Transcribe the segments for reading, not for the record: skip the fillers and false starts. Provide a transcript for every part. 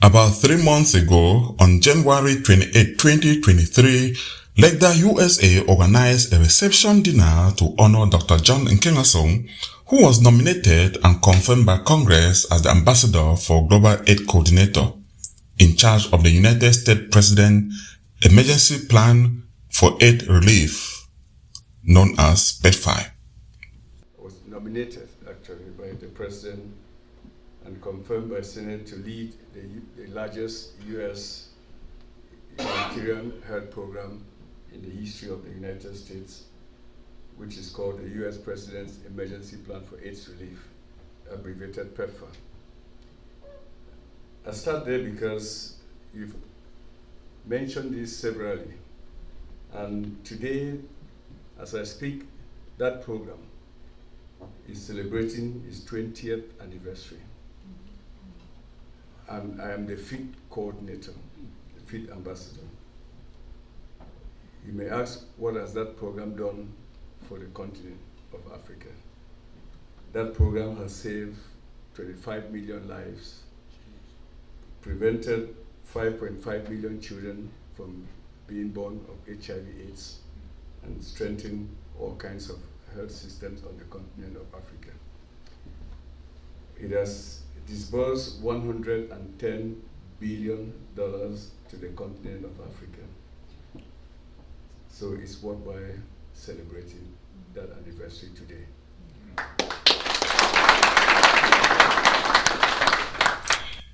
About 3 months ago, on January 28, 2023, Legda USA organized a reception dinner to honor Dr. John Nkengasong, who was nominated and confirmed by Congress as the Ambassador for Global Aid Coordinator, in charge of the United States President Emergency Plan for Aid Relief, known as PEPFAR. I was nominated, actually, by the President and confirmed by Senate to lead the largest U.S. humanitarian health program in the history of the United States, which is called the U.S. President's Emergency Plan for AIDS Relief, abbreviated PEPFAR. I start there because you've mentioned this severally, and today, as I speak, that program is celebrating its 20th anniversary. And I am the FIT coordinator, the FIT ambassador. You may ask, what has that program done for the continent of Africa? That program has saved 25 million lives, prevented 5.5 million children from being born of HIV/AIDS, and strengthened all kinds of health systems on the continent of Africa. It has disbursed $110 billion to the continent of Africa. So it's worthwhile celebrating that anniversary today.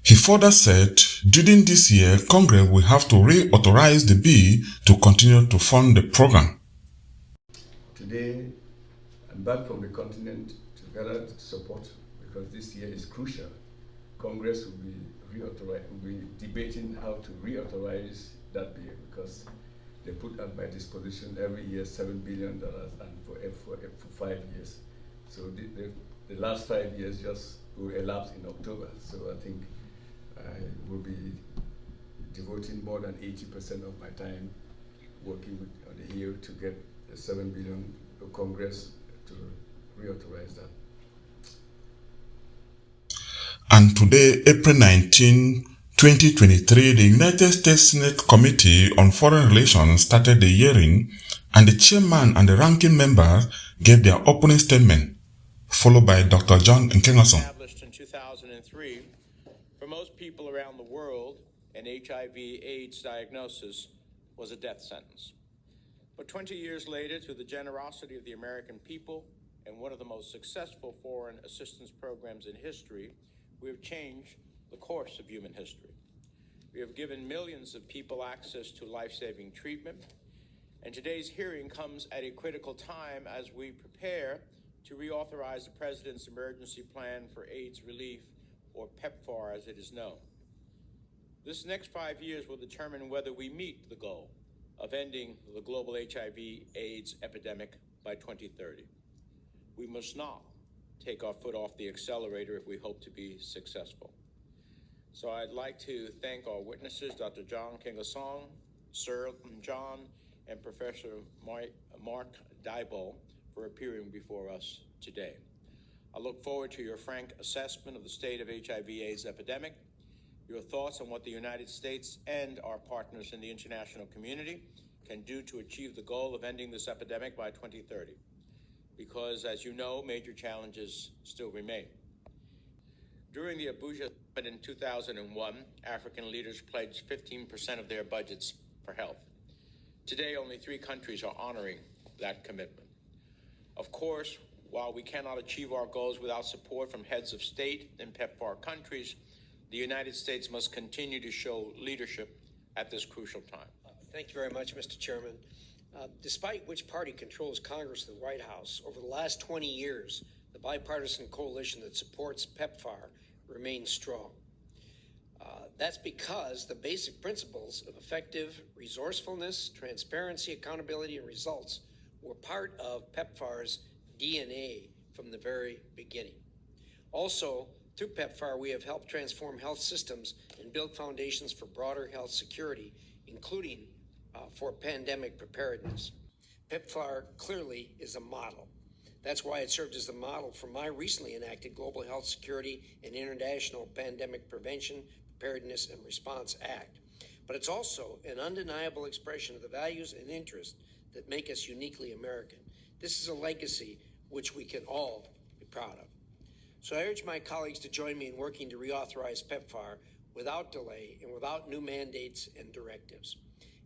He further said, during this year, Congress will have to reauthorize the bill to continue to fund the program. Today, I'm back from the continent to gather support because this year is crucial. Congress will be debating how to reauthorize that bill because they put at my disposition every year $7 billion and for 5 years. So the last 5 years just will elapse in October. So I think I will be devoting more than 80% of my time working on the Hill to get the $7 billion to Congress to reauthorize that. And today, April 19, 2023, the United States Senate Committee on Foreign Relations started the hearing, and the chairman and the ranking members gave their opening statement, followed by Dr. John Nkengasong. Established in 2003, for most people around the world, an HIV/AIDS diagnosis was a death sentence. But 20 years later, through the generosity of the American people and one of the most successful foreign assistance programs in history, we have changed the course of human history. We have given millions of people access to life-saving treatment, and today's hearing comes at a critical time as we prepare to reauthorize the President's Emergency Plan for AIDS Relief, or PEPFAR as it is known. This next 5 years will determine whether we meet the goal of ending the global HIV/AIDS epidemic by 2030. We must not take our foot off the accelerator if we hope to be successful. So I'd like to thank our witnesses, Dr. John Nkengasong, Sir John, and Professor Mark Dybul, for appearing before us today. I look forward to your frank assessment of the state of HIV/AIDS epidemic, your thoughts on what the United States and our partners in the international community can do to achieve the goal of ending this epidemic by 2030. Because, as you know, major challenges still remain. During the Abuja summit in 2001, African leaders pledged 15% of their budgets for health. Today, only 3 countries are honoring that commitment. Of course, while we cannot achieve our goals without support from heads of state and PEPFAR countries, the United States must continue to show leadership at this crucial time. Thank you very much, Mr. Chairman. Despite which party controls Congress and the White House, over the last 20 years, the bipartisan coalition that supports PEPFAR remains strong. That's because the basic principles of effective resourcefulness, transparency, accountability, and results were part of PEPFAR's DNA from the very beginning. Also, through PEPFAR, we have helped transform health systems and build foundations for broader health security, including for pandemic preparedness. PEPFAR clearly is a model. That's why it served as the model for my recently enacted Global Health Security and International Pandemic Prevention, Preparedness and Response Act. But it's also an undeniable expression of the values and interests that make us uniquely American. This is a legacy which we can all be proud of. So I urge my colleagues to join me in working to reauthorize PEPFAR without delay and without new mandates and directives.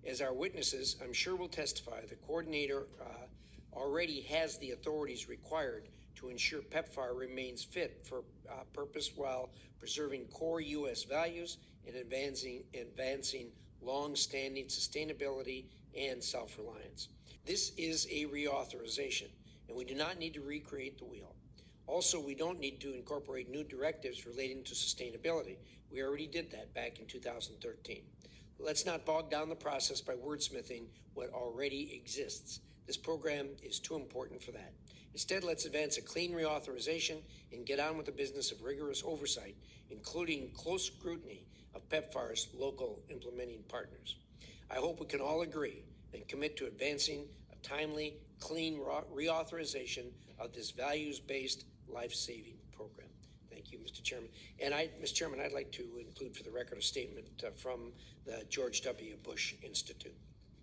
As our witnesses, I'm sure will testify, the coordinator already has the authorities required to ensure PEPFAR remains fit for purpose while preserving core U.S. values and advancing long-standing sustainability and self-reliance. This is a reauthorization, and we do not need to recreate the wheel. Also, we don't need to incorporate new directives relating to sustainability. We already did that back in 2013. Let's not bog down the process by wordsmithing what already exists. This program is too important for that. Instead, let's advance a clean reauthorization and get on with the business of rigorous oversight, including close scrutiny of PEPFAR's local implementing partners. I hope we can all agree and commit to advancing a timely, clean reauthorization of this values-based, life-saving program. Thank you, Mr. Chairman. And Mr. Chairman, I'd like to include for the record a statement from the George W. Bush Institute.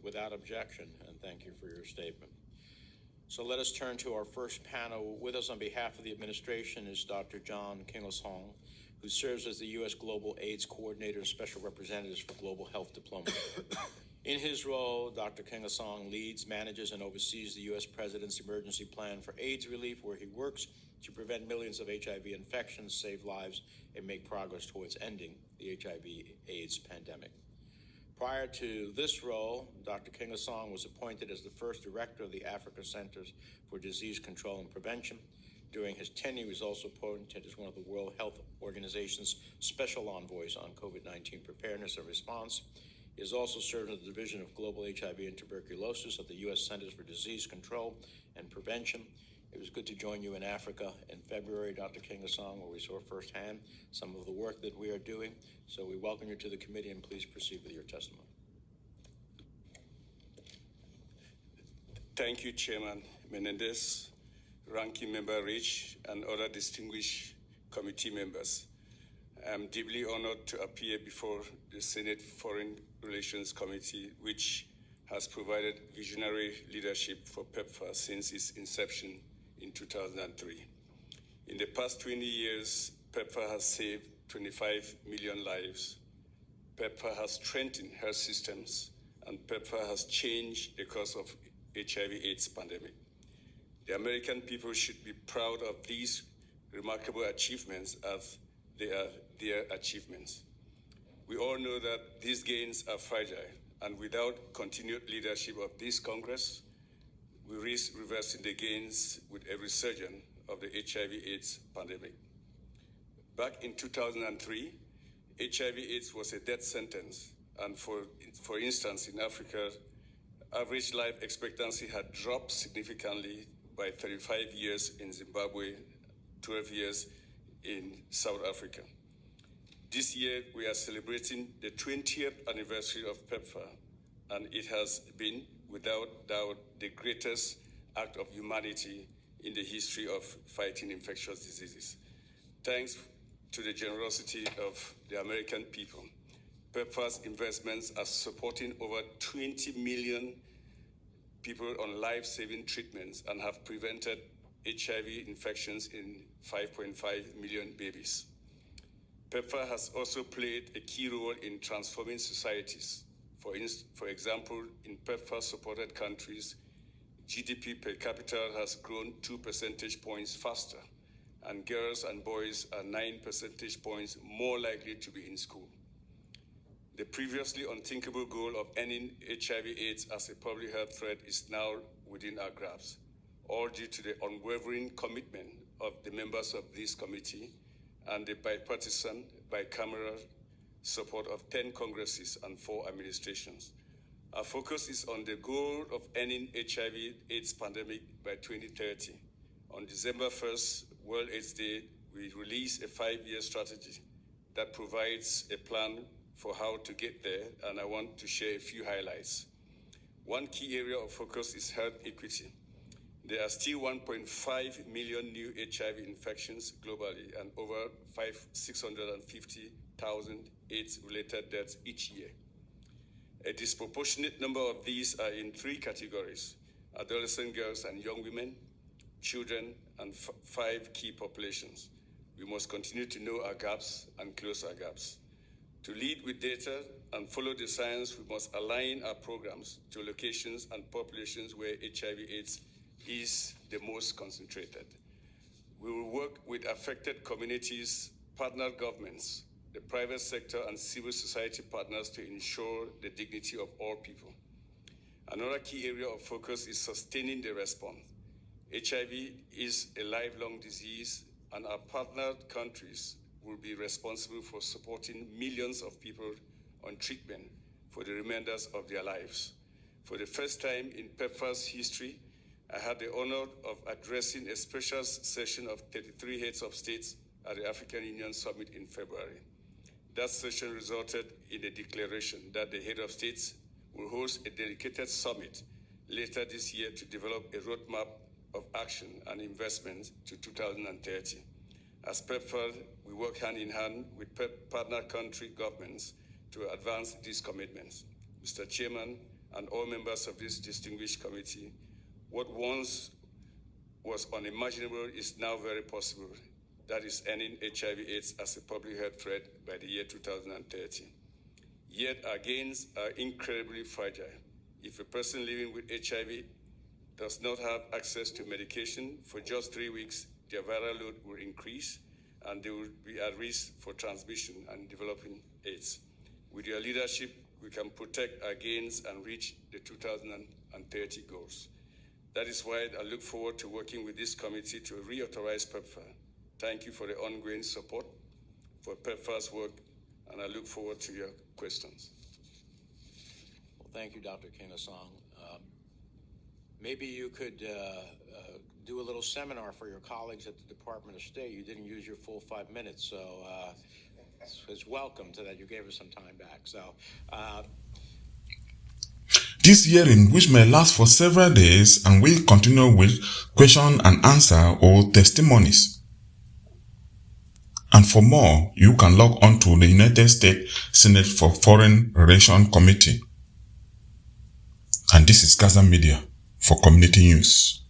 Without objection, and thank you for your statement. So let us turn to our first panel. With us on behalf of the administration is Dr. John Nkengasong, who serves as the U.S. Global AIDS Coordinator, Special Representative for Global Health Diplomacy. In his role, Dr. Nkengasong leads, manages, and oversees the U.S. President's Emergency Plan for AIDS Relief, where he works to prevent millions of HIV infections, save lives, and make progress towards ending the HIV/AIDS pandemic. Prior to this role, Dr. Nkengasong was appointed as the first director of the Africa Centers for Disease Control and Prevention. During his tenure, he was also appointed as one of the World Health Organization's special envoys on COVID-19 preparedness and response. He has also served in the Division of Global HIV and Tuberculosis at the U.S. Centers for Disease Control and Prevention. It was good to join you in Africa in February, Dr. Nkengasong, where we saw firsthand some of the work that we are doing. So we welcome you to the committee, and please proceed with your testimony. Thank you, Chairman Menendez, Ranking Member Rich, and other distinguished committee members. I am deeply honored to appear before the Senate Foreign Relations Committee, which has provided visionary leadership for PEPFAR since its inception in 2003. In the past 20 years, PEPFAR has saved 25 million lives. PEPFAR has strengthened health systems, and PEPFAR has changed the course of HIV/AIDS pandemic. The American people should be proud of these remarkable achievements as they are their achievements. We all know that these gains are fragile, and without continued leadership of this Congress, we risk reversing the gains with a resurgence of the HIV/AIDS pandemic. Back in 2003, HIV/AIDS was a death sentence, and for instance, in Africa, average life expectancy had dropped significantly by 35 years in Zimbabwe, 12 years in South Africa. This year, we are celebrating the 20th anniversary of PEPFAR, and it has been, without doubt, the greatest act of humanity in the history of fighting infectious diseases. Thanks to the generosity of the American people, PEPFAR's investments are supporting over 20 million people on life-saving treatments and have prevented HIV infections in 5.5 million babies. PEPFAR has also played a key role in transforming societies. For example, in PEPFAR-supported countries, GDP per capita has grown 2 percentage points faster, and girls and boys are 9 percentage points more likely to be in school. The previously unthinkable goal of ending HIV/AIDS as a public health threat is now within our grasp, all due to the unwavering commitment of the members of this committee and the bipartisan, bicameral support of 10 Congresses and 4 administrations. Our focus is on the goal of ending HIV/AIDS pandemic by 2030. On December 1st, World AIDS Day, we released a 5-year strategy that provides a plan for how to get there, and I want to share a few highlights. One key area of focus is health equity. There are still 1.5 million new HIV infections globally and over 650 1,000 AIDS-related deaths each year. A disproportionate number of these are in three categories: adolescent girls and young women, children, and five key populations. We must continue to know our gaps and close our gaps. To lead with data and follow the science, we must align our programs to locations and populations where HIV/AIDS is the most concentrated. We will work with affected communities, partner governments, the private sector, and civil society partners to ensure the dignity of all people. Another key area of focus is sustaining the response. HIV is a lifelong disease, and our partner countries will be responsible for supporting millions of people on treatment for the remainder of their lives. For the first time in PEPFAR's history, I had the honor of addressing a special session of 33 heads of states at the African Union Summit in February. That session resulted in a declaration that the head of states will host a dedicated summit later this year to develop a roadmap of action and investment to 2030. As PEPFAR, we work hand in hand with partner country governments to advance these commitments. Mr. Chairman and all members of this distinguished committee, what once was unimaginable is now very possible. That is ending HIV/AIDS as a public health threat by the year 2030. Yet our gains are incredibly fragile. If a person living with HIV does not have access to medication for just 3 weeks, their viral load will increase and they will be at risk for transmission and developing AIDS. With your leadership, we can protect our gains and reach the 2030 goals. That is why I look forward to working with this committee to reauthorize PEPFAR. Thank you for the ongoing support for PEPFAR's work, and I look forward to your questions. Well, thank you, Dr. Nkengasong. Maybe you could do a little seminar for your colleagues at the Department of State. You didn't use your full 5 minutes, so it's welcome to that. You gave us some time back. So. This hearing, which may last for several days, and will continue with question and answer or testimonies. And for more, you can log on to the United States Senate for Foreign Relations Committee. And this is Gaza Media for Community News.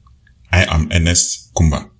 I am Ernest Kumba.